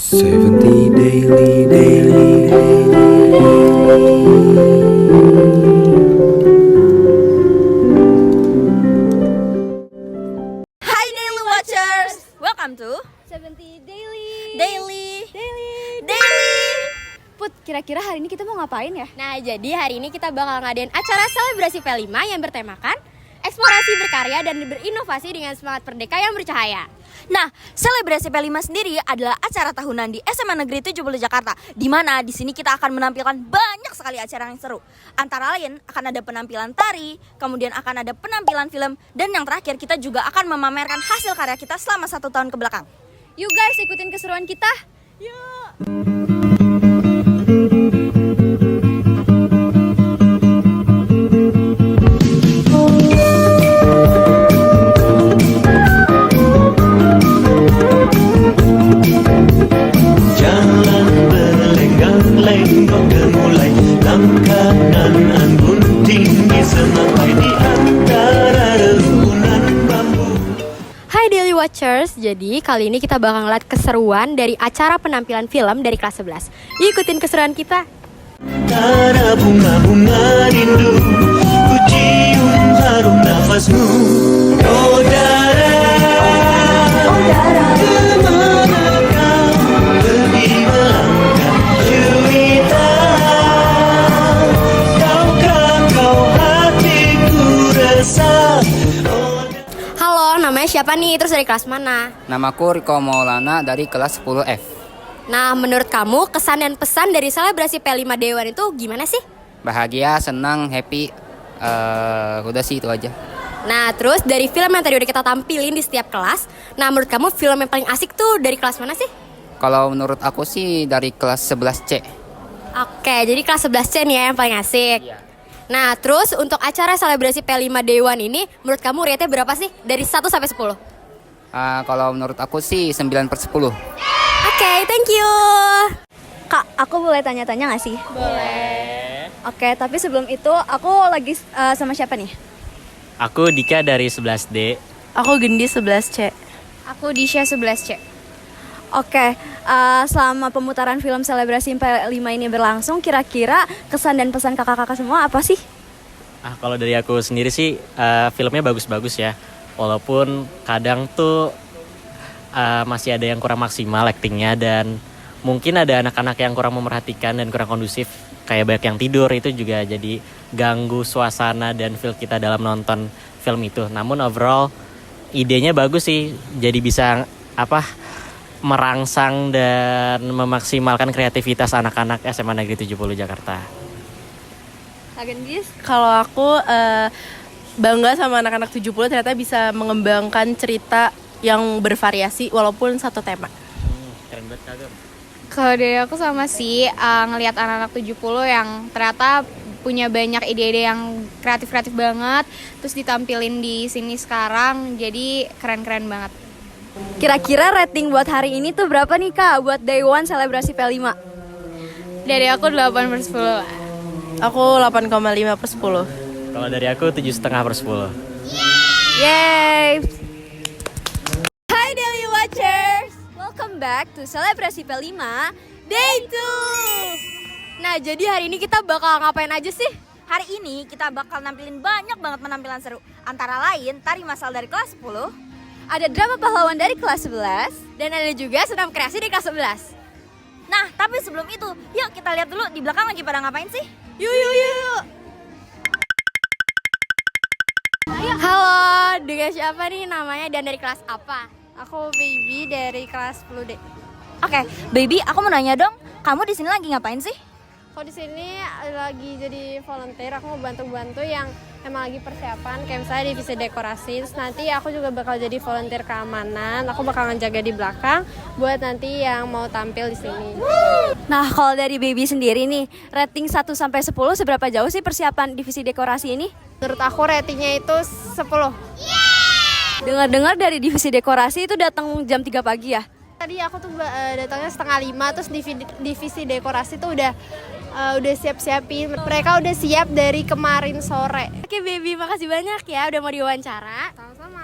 70 daily. Hai Daily Watchers, welcome to 70 Daily. Put, kira-kira hari ini kita mau ngapain ya? Nah, jadi hari ini kita bakal ngadain acara selebrasi P5 yang bertemakan eksplorasi berkarya dan berinovasi dengan semangat merdeka yang bercahaya. Nah, selebrasi P5 sendiri adalah acara tahunan di SMA Negeri 70 Jakarta, di mana di sini kita akan menampilkan banyak sekali acara yang seru. Antara lain akan ada penampilan tari, kemudian akan ada penampilan film, dan yang terakhir kita juga akan memamerkan hasil karya kita selama 1 tahun ke belakang. Yuk guys, ikutin keseruan kita. Jalan berlenggak-lenggok gemulai, langkah nan gunting disemai di antara rerumpunan bambu. Hai Daily Watchers, jadi kali ini kita bakal ngeliat keseruan dari acara penampilan film dari kelas 11. Yuk ikutin keseruan kita. Antara bunga-bunga rindu, ku cium harum nafasmu. Oh Dara, kemana kau pergi melangkah cerita? Tahukah kau hatiku resah? Halo, namanya siapa nih? Terus dari kelas mana? Namaku Riko Maulana dari kelas 10F. Nah, menurut kamu kesan dan pesan dari selebrasi P5 Dewan itu gimana sih? Bahagia, senang, happy, udah sih itu aja. Nah, terus dari film yang tadi udah kita tampilin di setiap kelas, nah menurut kamu film yang paling asik tuh dari kelas mana sih? Kalau menurut aku sih dari kelas 11C. Oke, jadi kelas 11C nih ya yang paling asik. Nah, terus untuk acara selebrasi P5 Dewan ini, menurut kamu rate-nya berapa sih? Dari 1 sampai 10? Kalau menurut aku sih 9/10. Oke, thank you. Kak, aku boleh tanya-tanya gak sih? Boleh. Oke, tapi sebelum itu aku lagi sama siapa nih? Aku Dika dari 11D. Aku Gendi 11C. Aku Disha 11C. Oke, selama pemutaran film selebrasi P5 ini berlangsung, kira-kira kesan dan pesan kakak-kakak semua apa sih? Kalau dari aku sendiri sih filmnya bagus-bagus ya. Walaupun kadang tuh masih ada yang kurang maksimal aktingnya, dan mungkin ada anak-anak yang kurang memerhatikan dan kurang kondusif, kayak banyak yang tidur, itu juga jadi ganggu suasana dan feel kita dalam nonton film itu. Namun overall idenya bagus sih, jadi bisa merangsang dan memaksimalkan kreativitas anak-anak SMA Negeri 70 Jakarta. Gendis, kalau aku bangga sama anak-anak 70 ternyata bisa mengembangkan cerita yang bervariasi walaupun satu tema. Keren banget kagak. Kalau dari aku sama sih ngelihat anak-anak 70 yang ternyata punya banyak ide-ide yang kreatif-kreatif banget, terus ditampilin di sini sekarang, jadi keren-keren banget. Kira-kira rating buat hari ini tuh berapa nih Kak buat Day One selebrasi P5? Dari aku 8/10 lah. Aku 8,5/10. Kalau dari aku 7,5/10. Yeay! Hai Daily Watchers, welcome back to selebrasi P5 Day 2. Nah, jadi hari ini kita bakal ngapain aja sih? Hari ini kita bakal nampilin banyak banget penampilan seru. Antara lain tari masal dari kelas 10, Ada drama pahlawan dari kelas 11. Dan ada juga senam kreasi di kelas 11. Nah, tapi sebelum itu, yuk kita lihat dulu di belakang lagi pada ngapain sih? Yuk. Halo, dengan siapa nih namanya dan dari kelas apa? Aku Baby dari kelas 10D. Oke, baby, aku mau nanya dong, kamu di sini lagi ngapain sih? Aku di sini lagi jadi volunteer, aku mau bantu-bantu yang emang lagi persiapan, kayak misalnya divisi dekorasi. Terus nanti aku juga bakal jadi volunteer keamanan, aku bakal ngejaga di belakang buat nanti yang mau tampil di sini. Nah, kalau dari Baby sendiri nih, rating 1 sampai 10 seberapa jauh sih persiapan divisi dekorasi ini? Menurut aku ratingnya itu 10. Dengar-dengar dari divisi dekorasi itu datang jam 3 pagi ya? Tadi aku tuh datangnya 4:30, terus divisi dekorasi tuh udah siap-siapin. Mereka udah siap dari kemarin sore. Oke Baby, makasih banyak ya udah mau diwawancara. Sama-sama.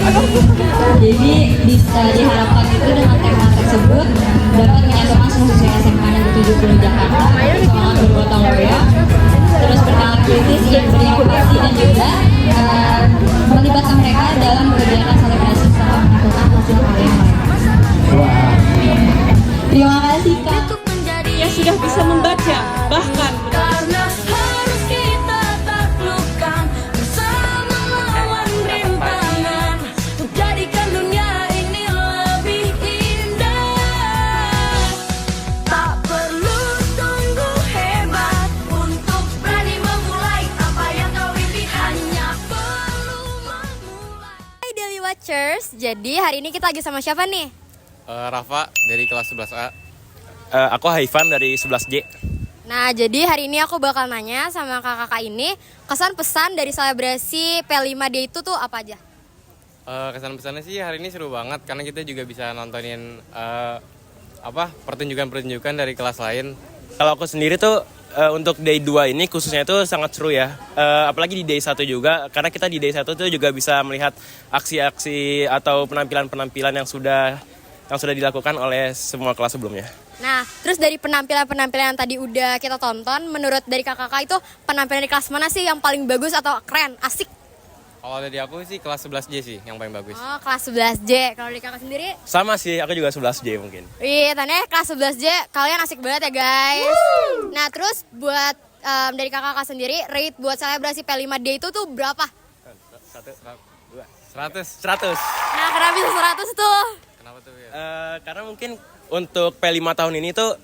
Jadi bisa diharapkan itu dengan tema tersebut dapat menyatukan seluruh siswa SMA Negeri 70 Jakarta semangat bergotong royong, terus bernalar kritis, berinkubasi dan juga melibatkan mereka dalam kegiatan selebrasi serta melakukan hasil karya mereka. Terima kasih Kak. Yang sudah bisa membaca, bahkan jadi hari ini kita lagi sama siapa nih? Rafa dari kelas 11A. Aku Haifan dari 11J. Nah, jadi hari ini aku bakal nanya sama kakak-kakak ini kesan pesan dari selebrasi P5D itu tuh apa aja? Kesan pesannya sih hari ini seru banget karena kita juga bisa nontonin pertunjukan-pertunjukan dari kelas lain. Kalau aku sendiri tuh untuk day 2 ini khususnya itu sangat seru ya. Apalagi di day 1 juga, karena kita di day 1 tuh juga bisa melihat aksi-aksi atau penampilan-penampilan yang sudah dilakukan oleh semua kelas sebelumnya. Nah, terus dari penampilan-penampilan yang tadi udah kita tonton, menurut dari kakak-kakak itu penampilan di kelas mana sih yang paling bagus atau keren, asik? Kalau dari aku sih kelas 11J sih yang paling bagus. Oh, kelas 11J. Kalau dari kakak sendiri? Sama sih, aku juga 11J mungkin. Wih, tanya kelas 11J, kalian asik banget ya guys. Nah, terus buat dari kakak-kakak sendiri, rate buat selebrasi P5D itu tuh berapa? 100. Nah, kenapa bisa 100 tuh? Kenapa tuh ya? Karena mungkin untuk P5 tahun ini tuh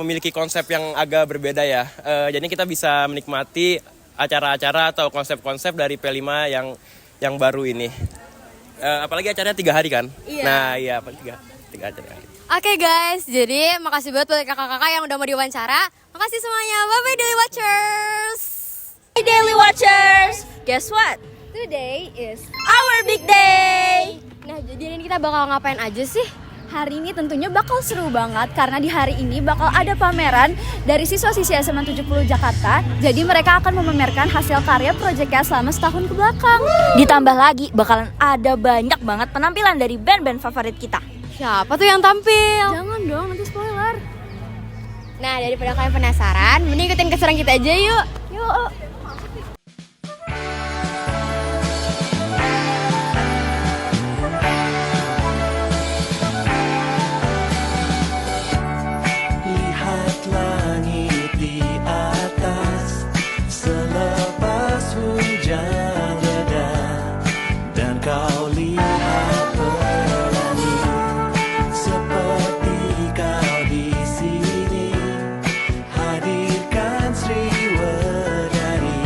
memiliki konsep yang agak berbeda ya. Jadi kita bisa menikmati acara-acara atau konsep-konsep dari P5 yang baru ini. Apalagi acaranya 3 hari kan? Iya. Nah iya, 3 acara. Oke guys, jadi makasih banget buat kakak-kakak yang udah mau diwawancara. Makasih semuanya, bye-bye Daily Watchers. Hey Daily Watchers, guess what? Today is Our big day. Nah, jadi hari ini kita bakal ngapain aja sih? Hari ini tentunya bakal seru banget karena di hari ini bakal ada pameran dari siswa-siswi SMA 70 Jakarta. Jadi mereka akan memamerkan hasil karya proyeknya selama setahun ke belakang. Ditambah lagi bakalan ada banyak banget penampilan dari band-band favorit kita. Siapa tuh yang tampil? Jangan dong, nanti spoiler. Nah, daripada kalian penasaran, mending ikutin keseruan kita aja yuk. Yuk. Lihat langit di atas selepas hujan reda, dan kau lihat pelangi seperti kau di sini. Hadirkan Sriwedari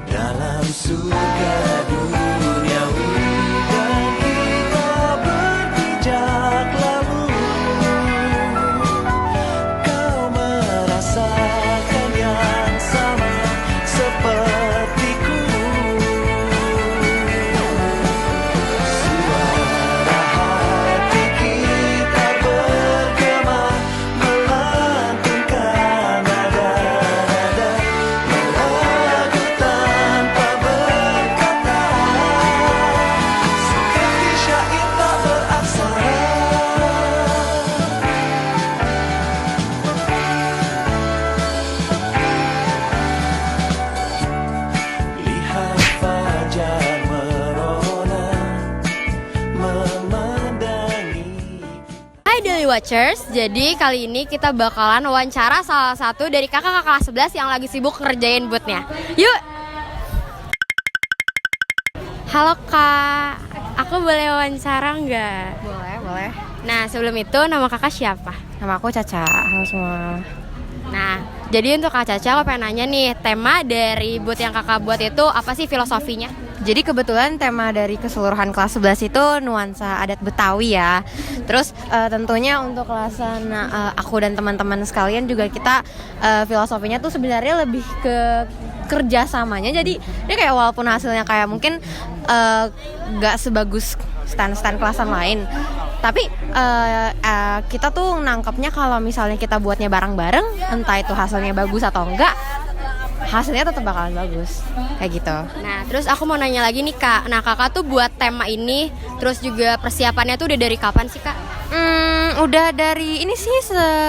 dalam surga duniawi, dan kita berpijak lalu. Kau merasakan yang sama sepertiku. Suara hati kita bergema, melantunkan nada-nada, melagu tanpa berkata, seperti syair tak beraksara. Lihat fajar merona memandangi. Hai Daily Watchers, jadi kali ini kita bakalan wawancara salah satu dari kakak-kakak kelas 11 yang lagi sibuk ngerjain bootnya. Yuk! Halo Kak, aku boleh wawancara nggak? Boleh. Nah, sebelum itu nama kakak siapa? Nama aku Caca. Halo semua. Nah, jadi untuk Kak Caca aku pengen nanya nih, tema dari boot yang kakak buat itu apa sih filosofinya? Jadi kebetulan tema dari keseluruhan kelas 11 itu nuansa adat Betawi ya. Terus tentunya untuk kelasan aku dan teman-teman sekalian juga kita filosofinya tuh sebenarnya lebih ke kerjasamanya. Jadi ini kayak walaupun hasilnya kayak mungkin gak sebagus stand-stand kelasan lain, tapi kita tuh nangkepnya kalau misalnya kita buatnya bareng-bareng, entah itu hasilnya bagus atau enggak, hasilnya tetap bakalan bagus kayak gitu. Nah, terus aku mau nanya lagi nih Kak. Nah, Kakak tuh buat tema ini, terus juga persiapannya tuh udah dari kapan sih Kak? Udah dari ini sih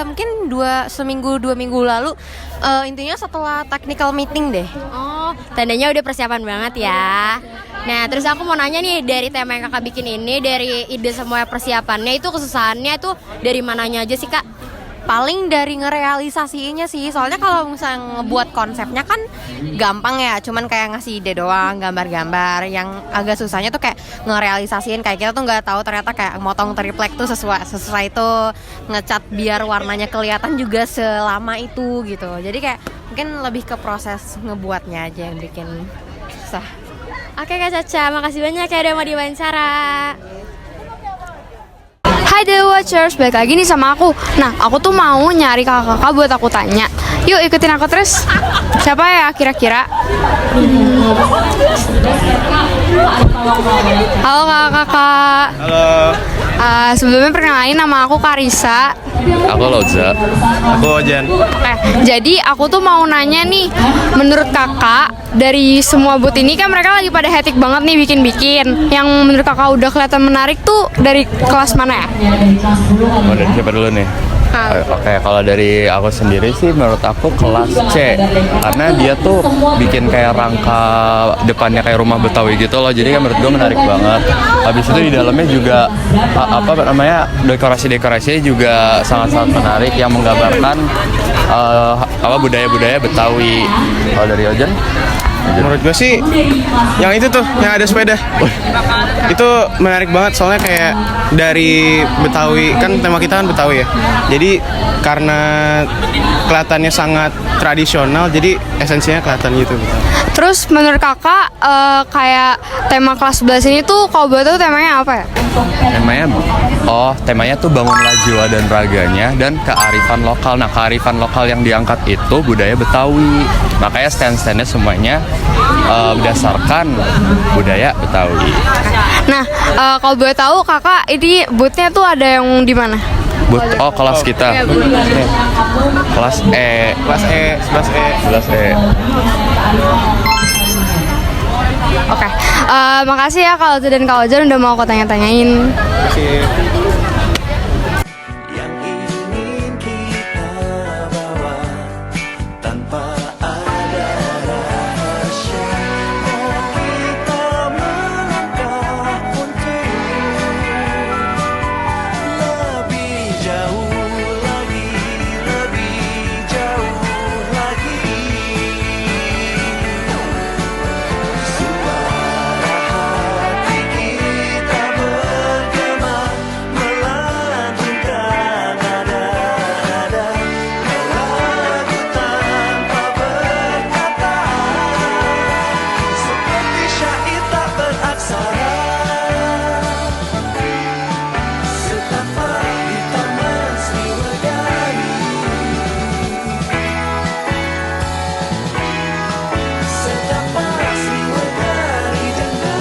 mungkin 2 minggu lalu. Intinya setelah technical meeting deh. Oh, tandanya udah persiapan banget ya. Nah, terus aku mau nanya nih, dari tema yang Kakak bikin ini, dari ide semua persiapannya itu, kesusahannya itu dari mananya aja sih Kak? Paling dari ngerealisasinya sih, soalnya kalau misalnya ngebuat konsepnya kan gampang ya, cuman kayak ngasih ide doang, gambar-gambar. Yang agak susahnya tuh kayak ngerealisasiin, kayak kita tuh nggak tahu ternyata kayak motong triplek tuh sesuai itu, ngecat biar warnanya kelihatan juga selama itu gitu. Jadi kayak mungkin lebih ke proses ngebuatnya aja yang bikin susah. Oke Kak Caca, makasih banyak ya udah mau diwawancara. Hai The Watchers, balik lagi nih sama aku. Nah, aku tuh mau nyari kakak-kakak buat aku tanya. Yuk ikutin aku terus. Siapa ya kira-kira? Halo kakak-kakak. Halo. Sebelumnya perkenalin, nama aku Karisa. Aku Loza. Aku Ojan. Jadi aku tuh mau nanya nih, menurut kakak dari semua booth ini kan mereka lagi pada hektik banget nih bikin-bikin. Yang menurut kakak udah kelihatan menarik tuh dari kelas mana ya? Mau dari siapa dulu nih? Oke, kalau dari aku sendiri sih menurut aku kelas C, karena dia tuh bikin kayak rangka depannya kayak rumah Betawi gitu loh, jadi kan menurut gue menarik banget. Habis itu di dalamnya juga dekorasinya juga sangat-sangat menarik yang menggambarkan budaya-budaya Betawi. Kalau dari Ojan? Menurut gue sih yang itu tuh, yang ada sepeda. Itu menarik banget soalnya kayak dari Betawi, kan tema kita kan Betawi ya. Jadi karena kelihatannya sangat tradisional, jadi esensinya kelihatan gitu. Terus menurut kakak kayak tema kelas 11 ini tuh kalau boleh tahu temanya apa ya? Temanya tuh bangunlah jiwa dan raganya dan kearifan lokal. Nah, kearifan lokal yang diangkat itu budaya Betawi. Makanya stand-standnya semuanya berdasarkan budaya Betawi. Nah, kalau boleh tahu kakak ini boothnya tuh ada yang di mana? Kelas kita. Kelas E. Kelas E, 11E. Oke, makasih ya Kak Loza dan Kak Ojan udah mau aku tanya-tanyain. Yang ingin kita bawa tanpa ada rahasia, dan kita melangkah untuk lebih jauh lagi, lebih jauh lagi. Suara hati kita bergema, melantunkan nada-nada, melagu tanpa berkata, seperti syair tak beraksara, setapak di taman Sriwedari, setapak Sriwedari janda.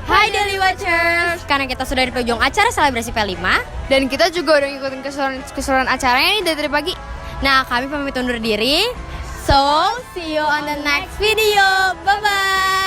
Hai Daily Watchers, karena kita sudah di penghujung acara selebrasi P5 Dan kita juga udah ngikutin keseluruhan acaranya nih dari tadi pagi. Nah, kami pamit undur diri. So, see you on the next video. Bye-bye.